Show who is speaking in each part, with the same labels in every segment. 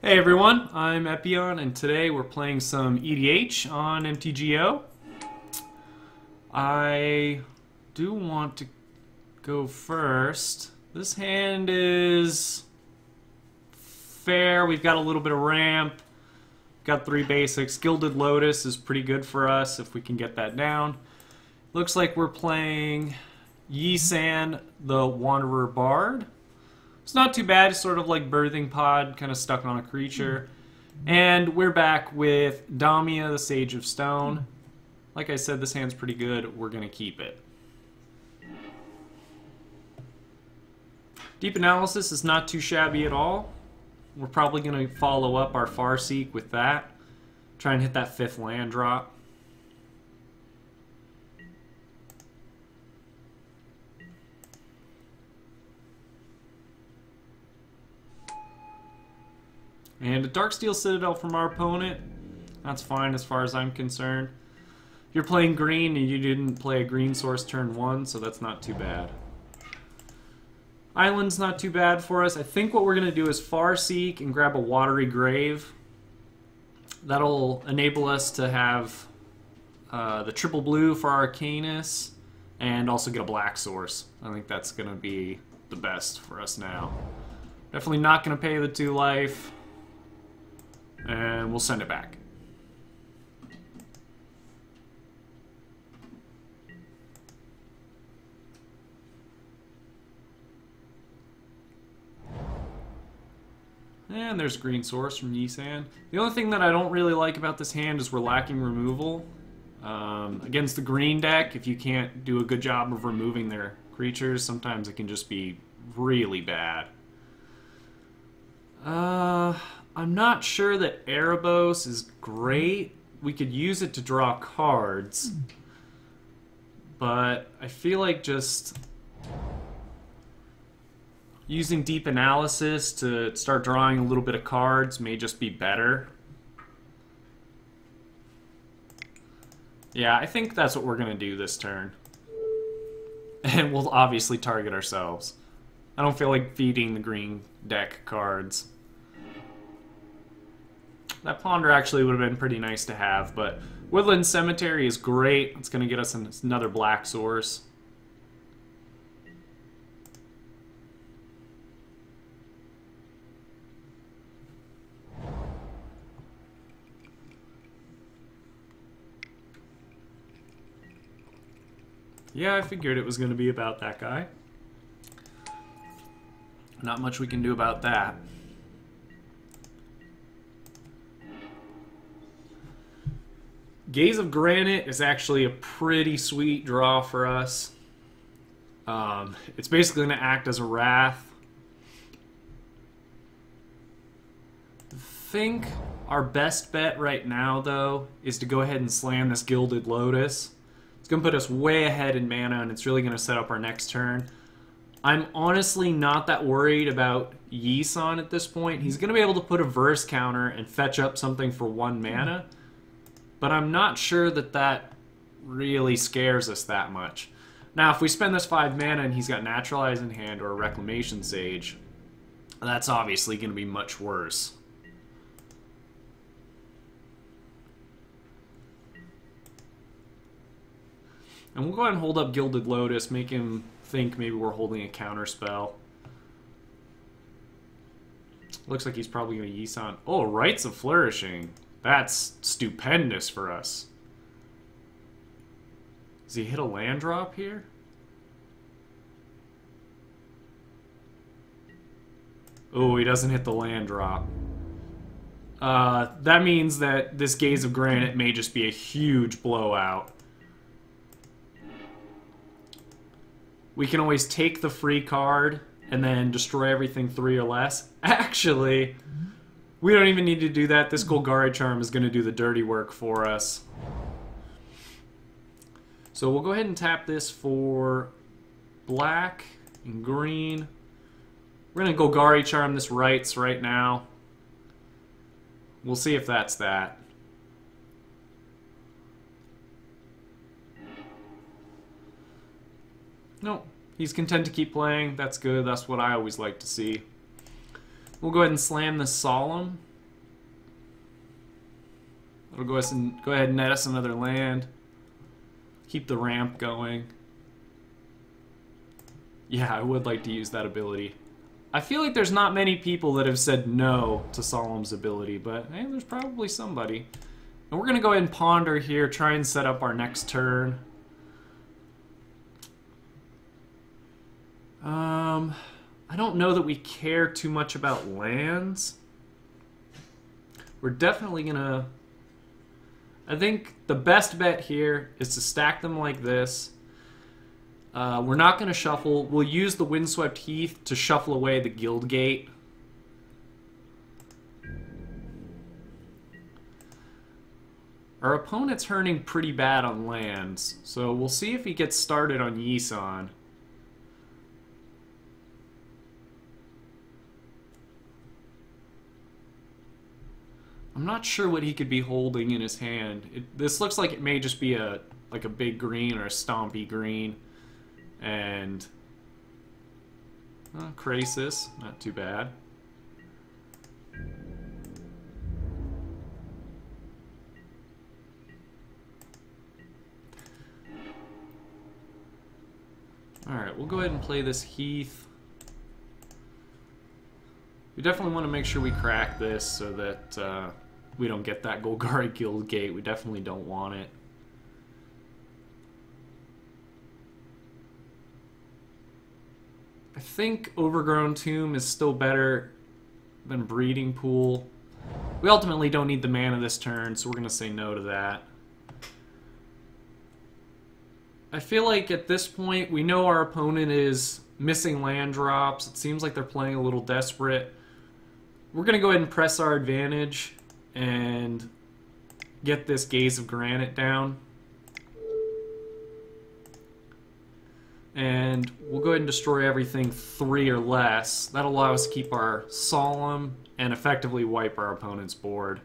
Speaker 1: Hey everyone, I'm Epion, and today we're playing some EDH on MTGO. I do want to go first. This hand is fair. We've got a little bit of ramp. Got 3 basics. Gilded Lotus is pretty good for us if we can get that down. Looks like we're playing Yisan, the Wanderer Bard. It's not too bad. It's sort of like Birthing Pod, kind of stuck on a creature. And we're back with Damia, the Sage of Stone. Like I said, this hand's pretty good. We're going to keep it. Deep Analysis is not too shabby at all. We're probably going to follow up our Farseek with that. Try and hit that 5th land drop. And a Darksteel Citadel from our opponent. That's fine as far as I'm concerned. You're playing green and you didn't play a green source turn 1, so that's not too bad. Island's not too bad for us. I think what we're going to do is Farseek and grab a Watery Grave. That'll enable us to have the triple blue for Arcanus and also get a black source. I think that's going to be the best for us now. Definitely not going to pay the 2 life. And we'll send it back. And there's green source from Yisan. The only thing that I don't really like about this hand is we're lacking removal. Against the green deck, if you can't do a good job of removing their creatures, sometimes it can just be really bad. I'm not sure that Erebos is great. We could use it to draw cards. But I feel like just using Deep Analysis to start drawing a little bit of cards may just be better. Yeah, I think that's what we're going to do this turn. And we'll obviously target ourselves. I don't feel like feeding the green deck cards. That Ponder actually would have been pretty nice to have, but Woodland Cemetery is great. It's going to get us another black source. Yeah, I figured it was going to be about that guy. Not much we can do about that. Gaze of Granite is actually a pretty sweet draw for us. It's basically going to act as a Wrath. I think our best bet right now, though, is to go ahead and slam this Gilded Lotus. It's going to put us way ahead in mana, and it's really going to set up our next turn. I'm honestly not that worried about Yisan at this point. He's going to be able to put a Verse counter and fetch up something for 1 mana. But I'm not sure that that really scares us that much. Now, if we spend this 5 mana and he's got Naturalize in hand or a Reclamation Sage, that's obviously going to be much worse. And we'll go ahead and hold up Gilded Lotus, make him think maybe we're holding a counter spell. Looks like he's probably going to Yisan. Oh, Rites of Flourishing. That's stupendous for us. Does he hit a land drop here? Oh, he doesn't hit the land drop. That means that this Gaze of Granite may just be a huge blowout. We can always take the free card and then destroy everything 3 or less. Actually, we don't even need to do that. This Golgari Charm is going to do the dirty work for us. So we'll go ahead and tap this for black and green. We're going to Golgari Charm this Rites right now. We'll see if that's that. No, he's content to keep playing. That's good. That's what I always like to see. We'll go ahead and slam this Solemn. It'll go ahead and net us another land. Keep the ramp going. Yeah, I would like to use that ability. I feel like there's not many people that have said no to Solemn's ability, but hey, there's probably somebody. And we're going to go ahead and ponder here, try and set up our next turn. I don't know that we care too much about lands. We're definitely going to... I think the best bet here is to stack them like this. We're not going to shuffle. We'll use the Windswept Heath to shuffle away the Guild Gate. Our opponent's turning pretty bad on lands, so we'll see if he gets started on Yisan. I'm not sure what he could be holding in his hand. This looks like it may just be like a big green or a stompy green. And Krasis, not too bad. Alright, we'll go ahead and play this Heath. We definitely want to make sure we crack this so that we don't get that Golgari Guild Gate. We definitely don't want it. I think Overgrown Tomb is still better than Breeding Pool. We ultimately don't need the mana this turn, so we're going to say no to that. I feel like at this point, we know our opponent is missing land drops. It seems like they're playing a little desperate. We're going to go ahead and press our advantage and get this Gaze of Granite down. And we'll go ahead and destroy everything 3 or less. That'll allow us to keep our Solemn and effectively wipe our opponent's board.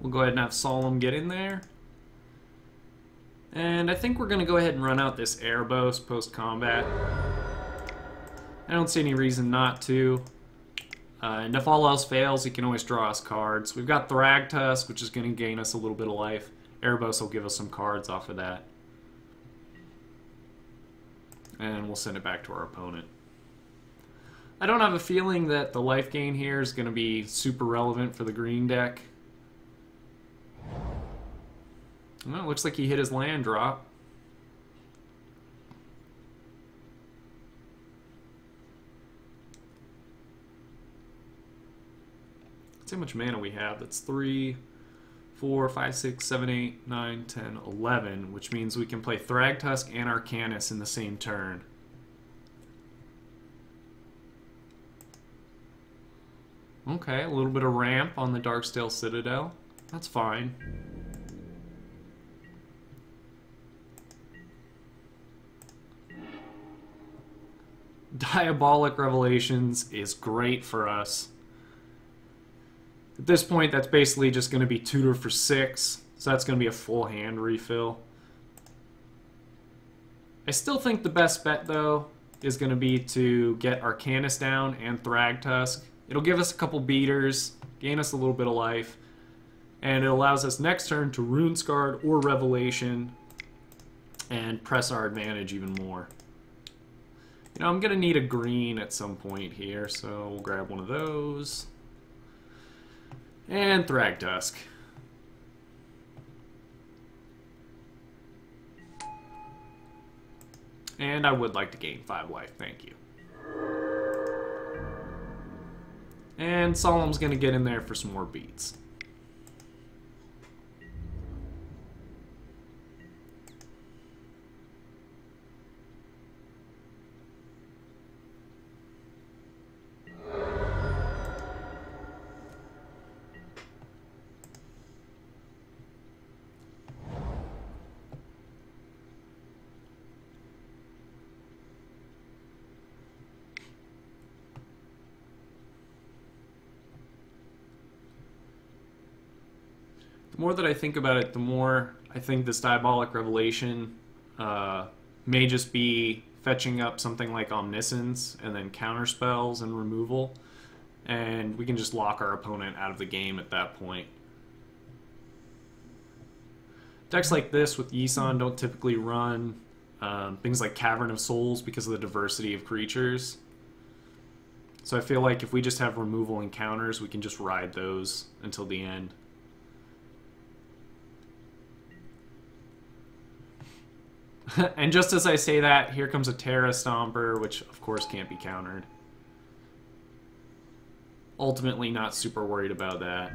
Speaker 1: We'll go ahead and have Solemn get in there. And I think we're going to go ahead and run out this Erebos post-combat. I don't see any reason not to. And if all else fails, he can always draw us cards. We've got Thragtusk, which is going to gain us a little bit of life. Erebos will give us some cards off of that. And we'll send it back to our opponent. I don't have a feeling that the life gain here is going to be super relevant for the green deck. Well, it looks like he hit his land drop. Let's see how much mana we have. That's 3, 4, 5, 6, 7, 8, 9, 10, 11, which means we can play Thragtusk and Arcanus in the same turn. Okay, a little bit of ramp on the Darkstale Citadel. That's fine. Diabolic Revelations is great for us. At this point, that's basically just going to be tutor for 6, so that's going to be a full hand refill. I still think the best bet, though, is going to be to get Arcanus down and Thragtusk. It'll give us a couple beaters, gain us a little bit of life, and it allows us next turn to Runescarred or Revelation and press our advantage even more. You know, I'm going to need a green at some point here, so we'll grab one of those. And Thragtusk. And I would like to gain 5 life, thank you. And Solemn's going to get in there for some more beats. The more that I think about it, the more I think this Diabolic Revelation may just be fetching up something like Omniscience and then counter spells and removal, and we can just lock our opponent out of the game at that point. Decks like this with Yisan don't typically run things like Cavern of Souls because of the diversity of creatures. So I feel like if we just have removal and counters, we can just ride those until the end. And just as I say that, here comes a Terra Stomper, which of course can't be countered. Ultimately not super worried about that.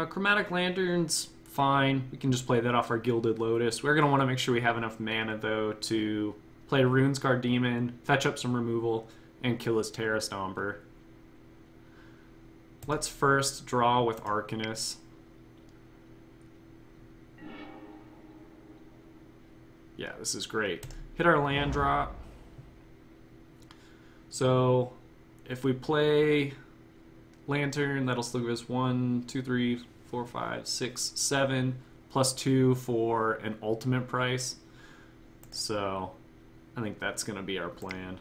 Speaker 1: Chromatic Lantern's fine. We can just play that off our Gilded Lotus. We're going to want to make sure we have enough mana, though, to play a Runescar Demon, fetch up some removal, and kill his Terra Stomper. Let's first draw with Arcanist. Yeah, this is great. Hit our land drop. So if we play Lantern, that'll still give us 1, 2, 3, 4, 5, 6, 7, plus 2 for an ultimate price. So I think that's going to be our plan.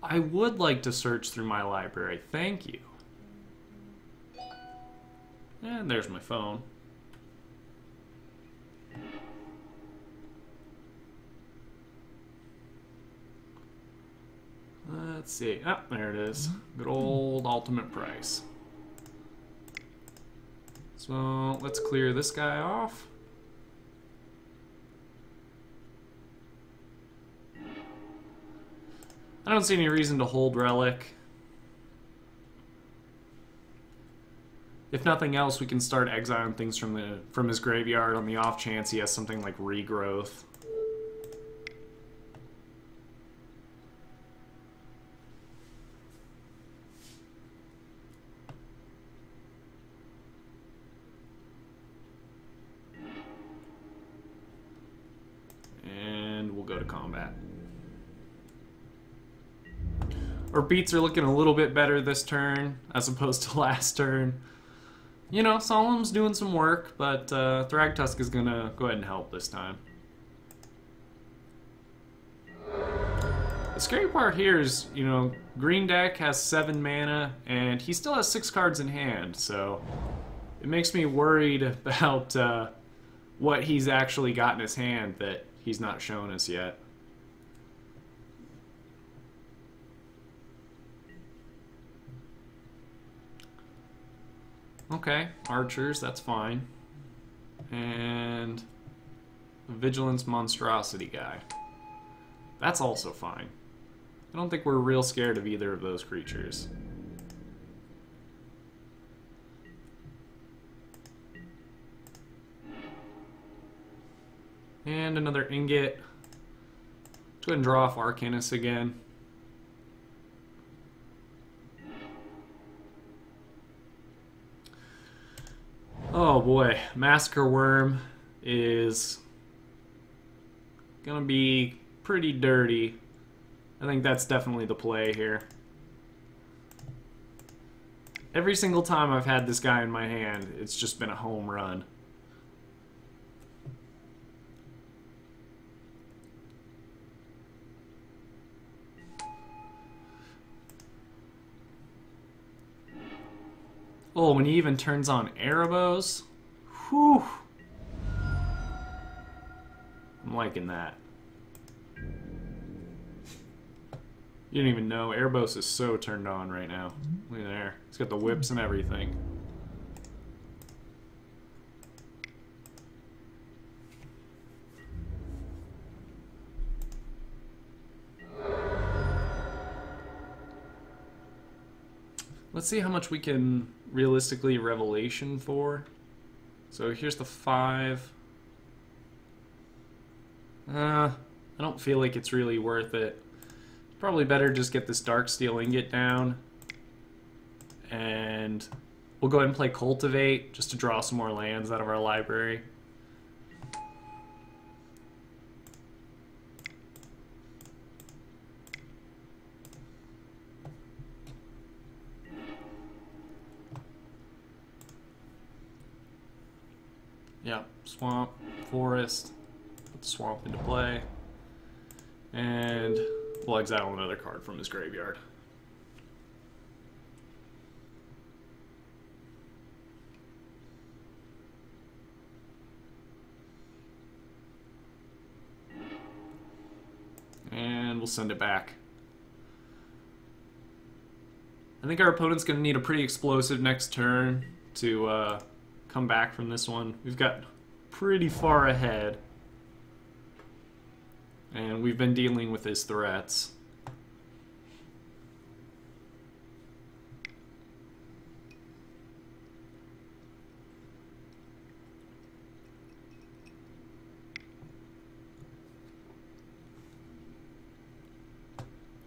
Speaker 1: I would like to search through my library. Thank you. And there's my phone. Let's see. Ah, there it is. Good old ultimate price. So let's clear this guy off. I don't see any reason to hold Relic. If nothing else, we can start exiling things from his graveyard on the off chance he has something like Regrowth. And we'll go to combat. Our beats are looking a little bit better this turn as opposed to last turn. You know, Solemn's doing some work, but Thragtusk is going to go ahead and help this time. The scary part here is, you know, green deck has 7 mana, and he still has 6 cards in hand, so it makes me worried about what he's actually got in his hand that he's not shown us yet. Okay, archers, that's fine. And the Vigilance Monstrosity guy. That's also fine. I don't think we're real scared of either of those creatures. And another Ingot. Let's go ahead and draw off Arcanist again. Oh boy, Massacre Worm is gonna be pretty dirty. I think that's definitely the play here. Every single time I've had this guy in my hand, it's just been a home run. Oh, when he even turns on Erebos. Whew. I'm liking that. You don't even know. Erebos is so turned on right now. Look at there. He's got the whips and everything. Let's see how much we can realistically Revelation for. So here's the 5. I don't feel like it's really worth it. Probably better just get this Darksteel Ingot down. And we'll go ahead and play Cultivate just to draw some more lands out of our library. Yeah, Swamp, Forest, put the Swamp into play, and we'll exile another card from his graveyard. And we'll send it back. I think our opponent's going to need a pretty explosive next turn to come back from this one. We've got pretty far ahead, and we've been dealing with his threats.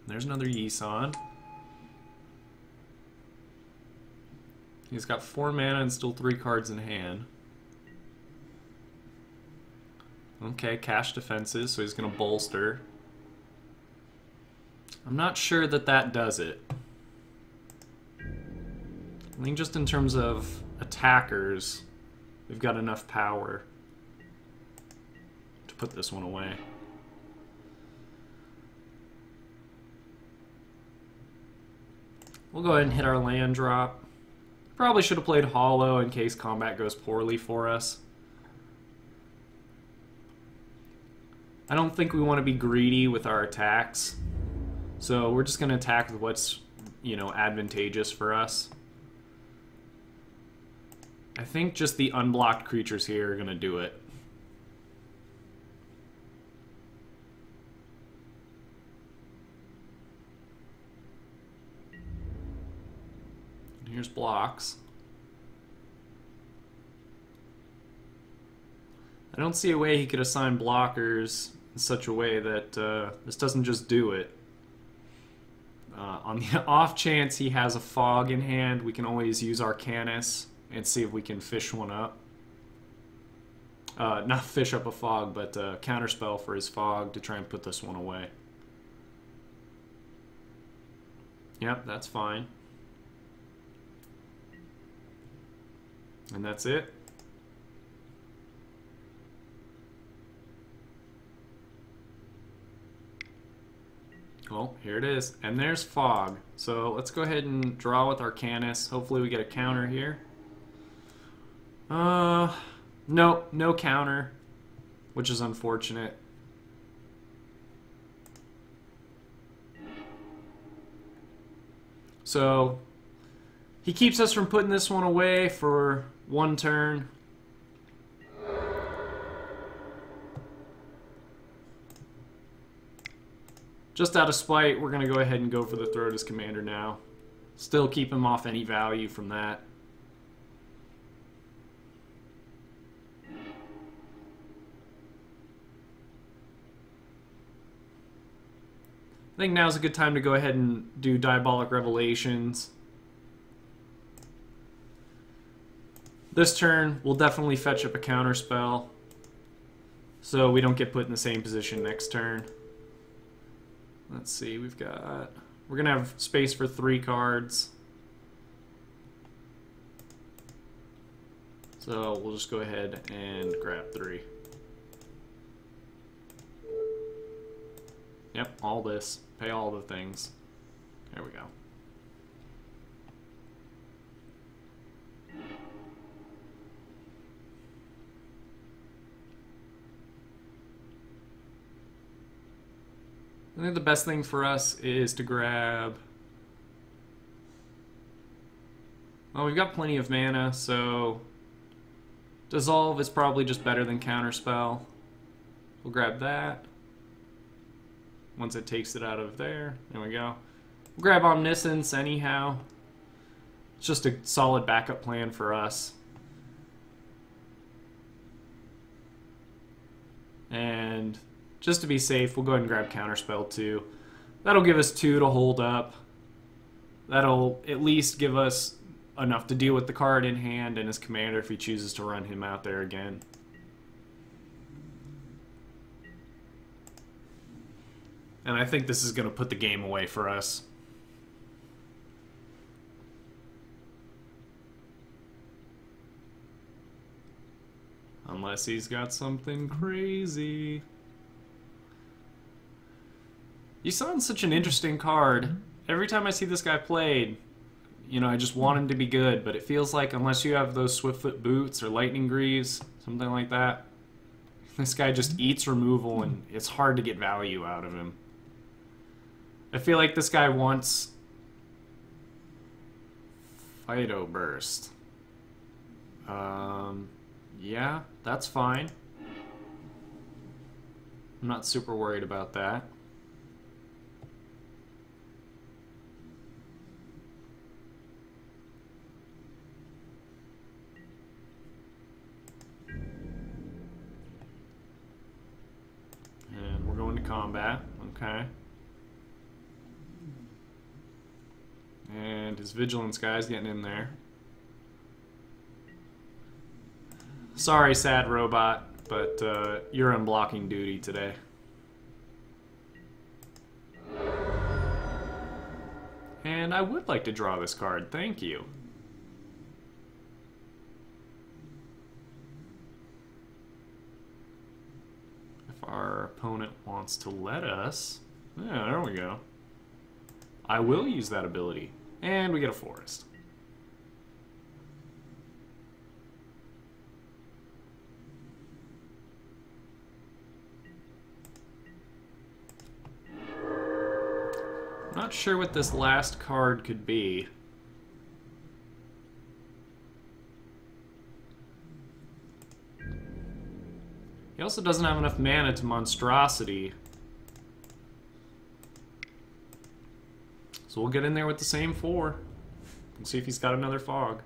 Speaker 1: There's another Yisan. He's got 4 mana and still 3 cards in hand. Okay, cash defenses, so he's going to bolster. I'm not sure that that does it. I think just in terms of attackers, we've got enough power to put this one away. We'll go ahead and hit our land drop. Probably should have played Hollow in case combat goes poorly for us. I don't think we want to be greedy with our attacks. So we're just going to attack with what's, you know, advantageous for us. I think just the unblocked creatures here are going to do it. Here's blocks. I don't see a way he could assign blockers in such a way that this doesn't just do it. On the off chance he has a fog in hand, we can always use Arcanus and see if we can fish one up. Not fish up a fog, but counterspell for his fog to try and put this one away. Yep, that's fine. And that's it. Well, here it is. And there's fog. So let's go ahead and draw with Arcanus. Hopefully we get a counter here. Nope, no counter, which is unfortunate. So he keeps us from putting this one away for 1 turn. Just out of spite, we're going to go ahead and go for the Throat as Commander now. Still keep him off any value from that. I think now's a good time to go ahead and do Diabolic Revelations. This turn, we'll definitely fetch up a counter spell, so we don't get put in the same position next turn. Let's see, we're gonna have space for 3 cards. So we'll just go ahead and grab 3. Yep, all this. Pay all the things. There we go. I think the best thing for us is to grab... Well, we've got plenty of mana, so... Dissolve is probably just better than Counterspell. We'll grab that. Once it takes it out of there. There we go. We'll grab Omniscience anyhow. It's just a solid backup plan for us. And just to be safe, we'll go ahead and grab Counterspell too. That'll give us 2 to hold up. That'll at least give us enough to deal with the card in hand and his commander if he chooses to run him out there again. And I think this is going to put the game away for us. Unless he's got something crazy. Yisan's such an interesting card. Every time I see this guy played, you know, I just want him to be good, but it feels like unless you have those Swiftfoot Boots or Lightning Greaves, something like that, this guy just eats removal and it's hard to get value out of him. I feel like this guy wants Phyto Burst. Yeah, that's fine. I'm not super worried about that. And we're going to combat, okay. And his Vigilance guy's getting in there. Sorry, sad robot, but you're on blocking duty today. And I would like to draw this card, thank you. If our opponent wants to let us... Yeah, there we go. I will use that ability. And we get a forest. Not sure what this last card could be. He also doesn't have enough mana to Monstrosity. So we'll get in there with the same 4. And see if he's got another Fog.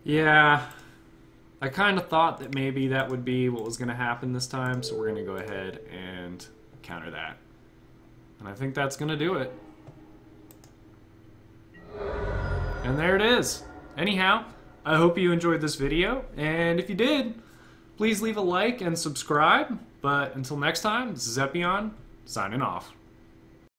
Speaker 1: Yeah, I kind of thought that maybe that would be what was going to happen this time, so we're going to go ahead and counter that. And I think that's going to do it. And there it is. Anyhow, I hope you enjoyed this video, and if you did, please leave a like and subscribe. But until next time, this is Epion, signing off.